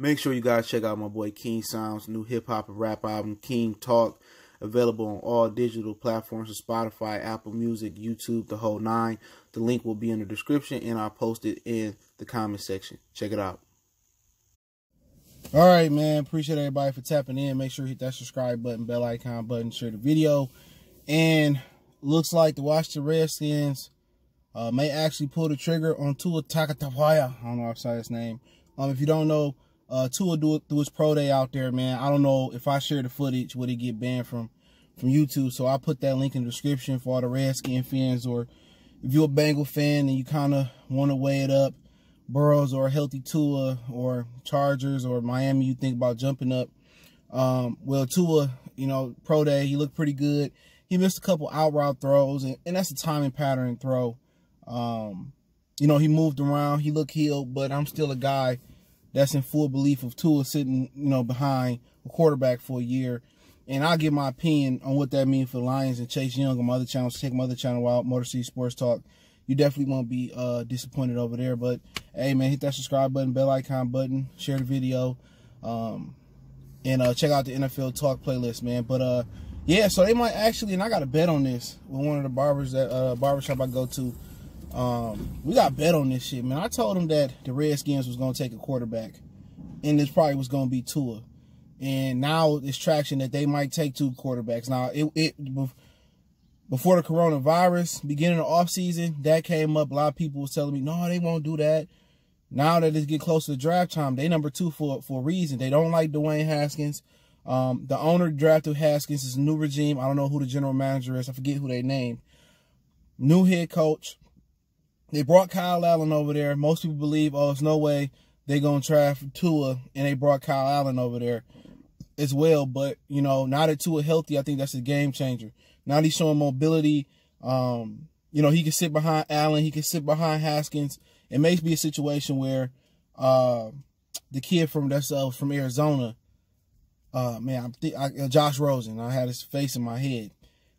Make sure you guys check out my boy King Sound's new hip-hop and rap album, King Talk, available on all digital platforms of Spotify, Apple Music, YouTube, the whole nine. The link will be in the description, and I'll post it in the comment section. Check it out. All right, man. Appreciate everybody for tapping in. Make sure you hit that subscribe button, bell icon button, share the video. And looks like the Washington Redskins may actually pull the trigger on Tua Tagovailoa. I don't know how to say his name. If you don't know, Tua do his pro day out there, man. I don't know if I share the footage, would it get banned from YouTube? So I put that link in the description for all the Redskins fans, or if you're a Bengal fan and you kind of want to weigh it up, Burrows or a healthy Tua, or Chargers or Miami, you think about jumping up. Well, Tua, pro day, he looked pretty good. He missed a couple out route throws, and that's a timing pattern throw. He moved around, he looked healed, but I'm still a guy that's in full belief of Tua sitting, behind a quarterback for a year. And I'll give my opinion on what that means for the Lions and Chase Young on my other channels. Check my other channel out, Motor City Sports Talk. You definitely won't be disappointed over there. But, hey, man, hit that subscribe button, bell icon button, share the video, and check out the NFL Talk playlist, man. But, yeah, so they might actually, and I got a bet on this with one of the barbers that barbershop I go to. We got bet on this shit, man. I told them that the Redskins was going to take a quarterback, and this probably was going to be Tua. And now it's traction that they might take two quarterbacks. Now, before the coronavirus, beginning of the offseason, that came up. A lot of people was telling me, no, they won't do that. Now that it's getting close to draft time, they number two for a reason. They don't like Dwayne Haskins. The owner drafted Haskins. Is a new regime. I don't know who the general manager is. I forget who they named. New head coach. They brought Kyle Allen over there. Most people believe, there's no way they're going to draft Tua, and they brought Kyle Allen over there as well. But, now that Tua healthy, I think that's a game changer. Now he's showing mobility. He can sit behind Allen. He can sit behind Haskins. It may be a situation where the kid from Arizona, Josh Rosen. I had his face in my head.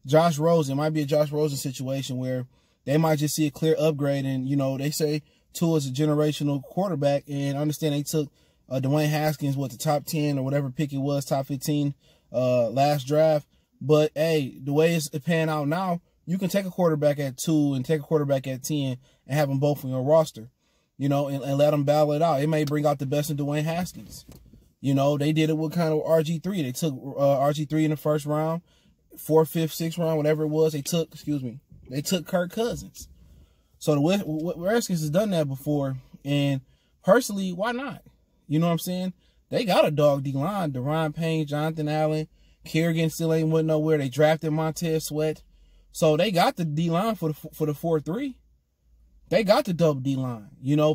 Josh Rosen might be a Josh Rosen situation where they might just see a clear upgrade. And, they say Tua's a generational quarterback. And I understand they took Dwayne Haskins, the top 10 or whatever pick it was, top 15 last draft. But, hey, the way it's panning out now, you can take a quarterback at 2 and take a quarterback at 10 and have them both on your roster, and let them battle it out. It may bring out the best in Dwayne Haskins. They did it with kind of RG3. They took RG3 in the first round, 4th, 5th, 6th round, whatever it was. They took Kirk Cousins. So the Redskins has done that before. And personally, why not? You know what I'm saying? They got a dog D-line, Deron Payne, Jonathan Allen. Kerrigan still ain't went nowhere. They drafted Montez Sweat. So they got the D-line for the 4-3. They got the double D-line.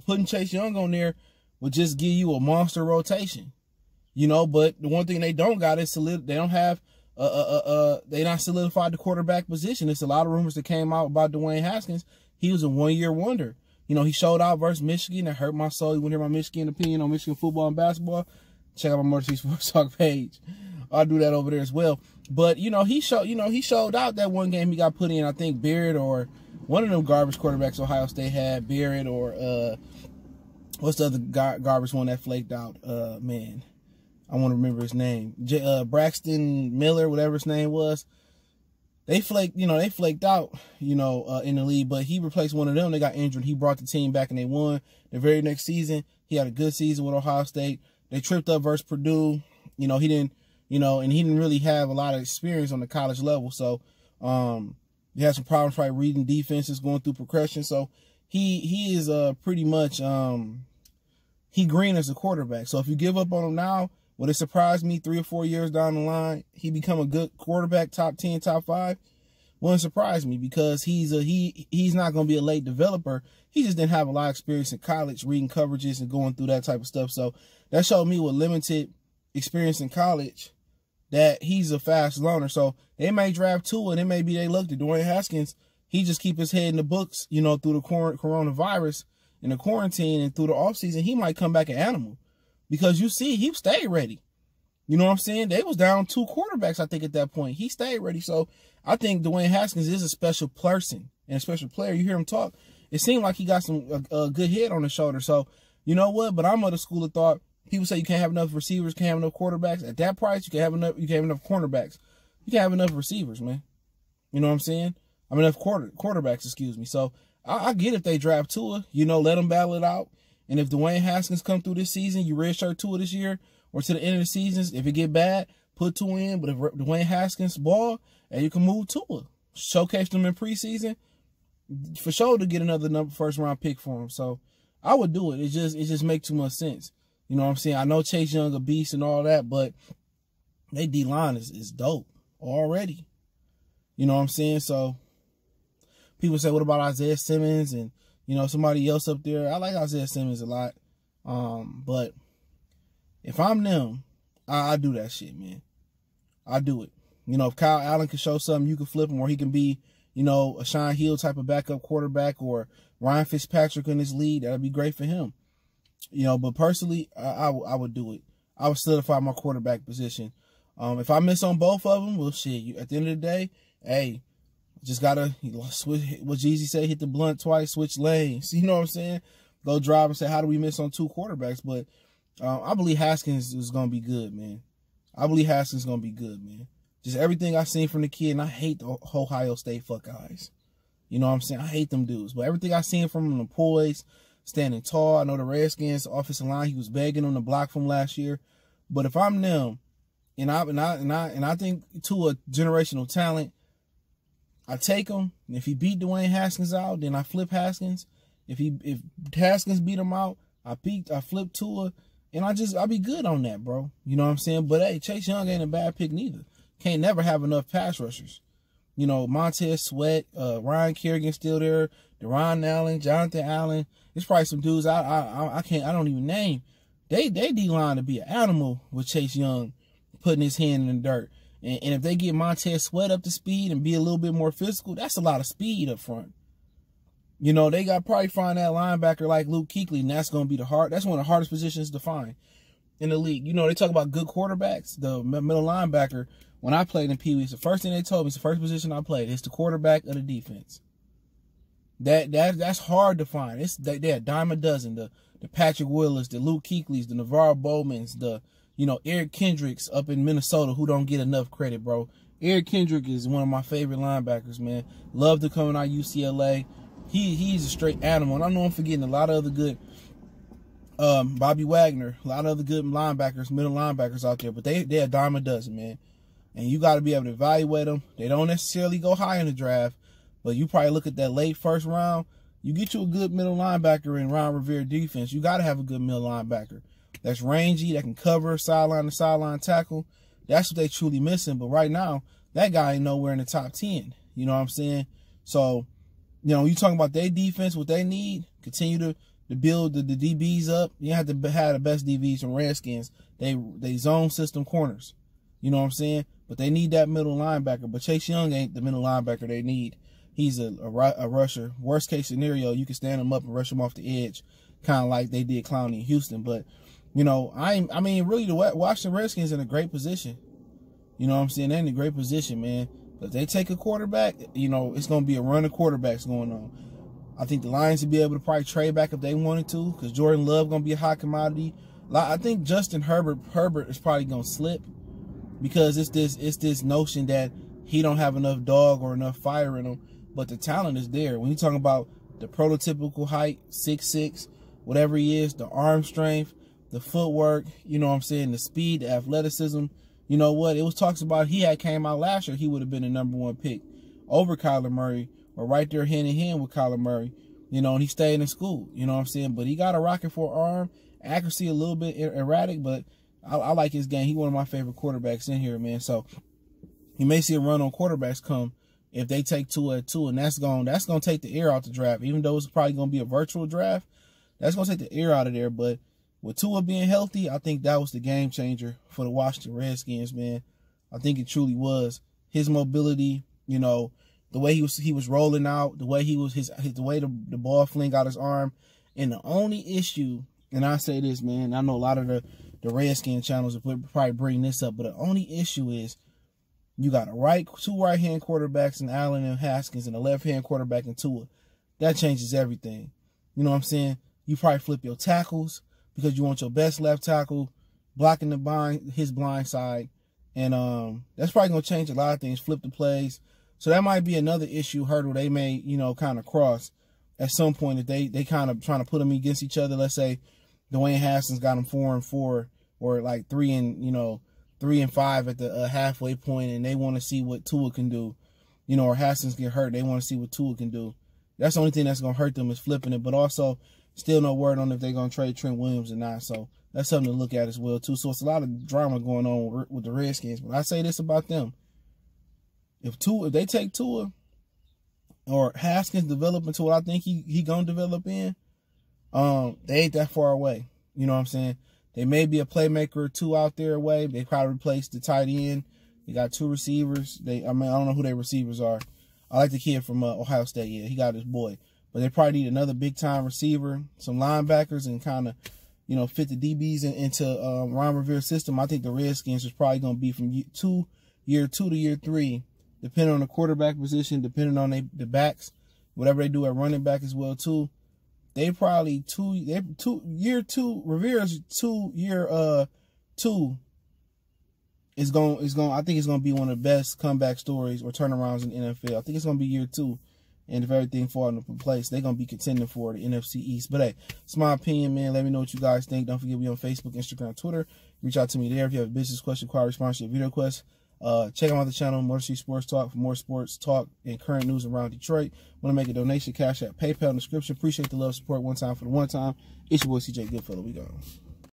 Putting Chase Young on there would just give you a monster rotation. But the one thing they don't got is they don't have they not solidified the quarterback position. There's a lot of rumors that came out about Dwayne Haskins. He was a one-year wonder. He showed out versus Michigan. That hurt my soul. You want to hear my Michigan opinion on Michigan football and basketball? Check out my Motor City Sports Talk page. I'll do that over there as well. But, he showed out that one game he got put in. I think Barrett or one of them garbage quarterbacks Ohio State had, Barrett or what's the other garbage one that flaked out? Man, I want to remember his name. Braxton Miller, whatever his name was. They flaked out, in the league, but he replaced one of them. They got injured. He brought the team back and they won. The very next season, he had a good season with Ohio State. They tripped up versus Purdue. He didn't, and he didn't really have a lot of experience on the college level. So, he had some problems probably reading defenses, going through progression. So he is pretty much, he green as a quarterback. So if you give up on him now, would it surprise me 3 or 4 years down the line, he become a good quarterback, top 10, top 5? Wouldn't surprise me because he's not going to be a late developer. He just didn't have a lot of experience in college, reading coverages and going through that type of stuff. So that showed me with limited experience in college that he's a fast learner. So they may draft Tua, and it may be they looked at Dwayne Haskins. He just keep his head in the books, through the coronavirus and the quarantine and through the offseason. He might come back an animal because you see he stayed ready. You know what I'm saying? They was down 2 quarterbacks, I think, at that point. He stayed ready. So I think Dwayne Haskins is a special person and a special player. You hear him talk, it seemed like he got some good head on his shoulder. So you know what? But I'm of the school of thought People say you can't have enough receivers, can't have enough quarterbacks. At that price, you can have enough. You can have enough cornerbacks. You can have enough receivers, man. You know what I'm saying? I mean, enough quarterbacks. Excuse me. So I get if they draft Tua, let them battle it out. And if Dwayne Haskins come through this season, you redshirt Tua this year or to the end of the season. If it get bad, put Tua in. But if Dwayne Haskins ball, and you can move Tua, showcase them in preseason, for sure to get another first round pick for him. So I would do it. It just makes too much sense. You know what I'm saying? I know Chase Young a beast and all that, but they D-line is dope already. You know what I'm saying? So people say, what about Isaiah Simmons and, somebody else up there? I like Isaiah Simmons a lot. But if I'm them, I do that shit, man. I do it. If Kyle Allen can show something, you can flip him, or he can be, a Sean Hill type of backup quarterback, or Ryan Fitzpatrick in this league, that'd be great for him. But personally, I would do it. I would solidify my quarterback position. If I miss on both of them, well, shit. At the end of the day, hey, just gotta switch. What Jeezy say, hit the blunt twice, switch lanes. You know what I'm saying? Go drive and say, how do we miss on two quarterbacks? But I believe Haskins is gonna be good, man. I believe Haskins is gonna be good, man. Just everything I've seen from the kid, and I hate the Ohio State fuck eyes. You know what I'm saying? I hate them dudes. But everything I've seen from him, the poise, standing tall. I know the Redskins offensive line, he was begging them to block from last year. But if I'm them, and I think Tua generational talent, I take him. And if he beat Dwayne Haskins out, then I flip Haskins. If Haskins beat him out, I flip Tua, and I'll be good on that, bro. You know what I'm saying? But hey, Chase Young ain't a bad pick neither. Can't never have enough pass rushers. Montez Sweat, Ryan Kerrigan still there, Deron Allen, Jonathan Allen. There's probably some dudes I don't even name. They D-line to be an animal with Chase Young putting his hand in the dirt. And if they get Montez Sweat up to speed and be a little bit more physical, that's a lot of speed up front. They got probably find that linebacker like Luke Kuechly, and that's going to be that's one of the hardest positions to find in the league. They talk about good quarterbacks, the middle linebacker. When I played in Pee Wee's, the first thing they told me is the first position I played is the quarterback of the defense. That's hard to find. They're a dime a dozen. The Patrick Willis, the Luke Kuechlys, the Navarro Bowmans, the Eric Kendricks up in Minnesota who don't get enough credit, bro. Eric Kendrick is one of my favorite linebackers, man. Love to come out UCLA. He's a straight animal. And I know I'm forgetting a lot of other good Bobby Wagner, a lot of other good linebackers, middle linebackers out there, but they're a dime a dozen, man. And you got to be able to evaluate them. They don't necessarily go high in the draft, but you probably look at that late first round. You get you a good middle linebacker in Ron Rivera defense. You got to have a good middle linebacker that's rangy, that can cover sideline to sideline tackle. That's what they truly missing. But right now, that guy ain't nowhere in the top 10. You know what I'm saying? So, you talking about their defense, what they need, continue to build the DBs up. You have to have the best DBs from Redskins. They zone system corners. You know what I'm saying? But they need that middle linebacker. But Chase Young ain't the middle linebacker they need. He's a rusher. Worst case scenario, you can stand him up and rush him off the edge, kind of like they did Clowney in Houston. But, really, the Washington Redskins in a great position. You know what I'm saying? They're in a great position, man. But if they take a quarterback, it's going to be a run of quarterbacks going on. I think the Lions would be able to probably trade back if they wanted to, because Jordan Love going to be a hot commodity. I think Justin Herbert is probably going to slip, because it's this notion that he don't have enough dog or enough fire in him, but the talent is there. When you're talking about the prototypical height, 6'6", whatever he is, the arm strength, the footwork, the speed, the athleticism, you know what? It was talks about he had came out last year, he would have been the #1 pick over Kyler Murray, or right there hand in hand with Kyler Murray, and he stayed in school, you know what I'm saying? But he got a rocket for an arm, accuracy a little bit erratic, but I like his game. He's one of my favorite quarterbacks in here, man. So you may see a run on quarterbacks come if they take Tua at 2, and that's going to take the air out the draft. Even though it's probably going to be a virtual draft, that's going to take the air out of there. But with Tua being healthy, I think that was the game changer for the Washington Redskins, man. I think it truly was. His mobility, the way he was rolling out, the way the way the ball fling out his arm. And the only issue, and I say this, man, I know a lot of the Redskin channels will probably bring this up, but the only issue is you got two right-hand quarterbacks in Allen and Haskins and a left-hand quarterback in Tua. That changes everything. You know what I'm saying? You probably flip your tackles, because you want your best left tackle blocking his blind side. And that's probably going to change a lot of things, flip the plays. So that might be another hurdle they may, you know, kind of cross at some point if they kind of trying to put them against each other. Let's say Dwayne Haskins got them 4-4 or like 3-5 at the halfway point, and they want to see what Tua can do, you know, or Haskins get hurt. They want to see what Tua can do. That's the only thing that's going to hurt them is flipping it, but also still no word on if they're going to trade Trent Williams or not. So that's something to look at as well, too. So it's a lot of drama going on with the Redskins. But I say this about them. If they take Tua or Haskins develop into what I think he going to develop in, they ain't that far away. You know what I'm saying? They may be a playmaker or two out there away. They probably replaced the tight end. They got 2 receivers. I don't know who their receivers are. I like the kid from Ohio State. Yeah, he got his boy. But they probably need another big-time receiver, some linebackers, and kind of, you know, fit the DBs into Ron Rivera's system. I think the Redskins is probably going to be from year 2 to year 3, depending on the quarterback position, depending on the backs, whatever they do at running back as well, too. They probably year 2, Rivera's year 2 is going I think it's going to be one of the best comeback stories or turnarounds in the NFL. I think it's going to be year 2. And if everything falls into place, they're going to be contending for the NFC East. But, hey, it's my opinion, man. Let me know what you guys think. Don't forget, we on Facebook, Instagram, Twitter. Reach out to me there if you have a business question, inquiry, response to your video request. Check out the channel, Motor City Sports Talk, for more sports talk and current news around Detroit. Want to make a donation, Cash App, PayPal in the description. Appreciate the love, support. One time for the one time. It's your boy, CJ Goodfellow. We gone.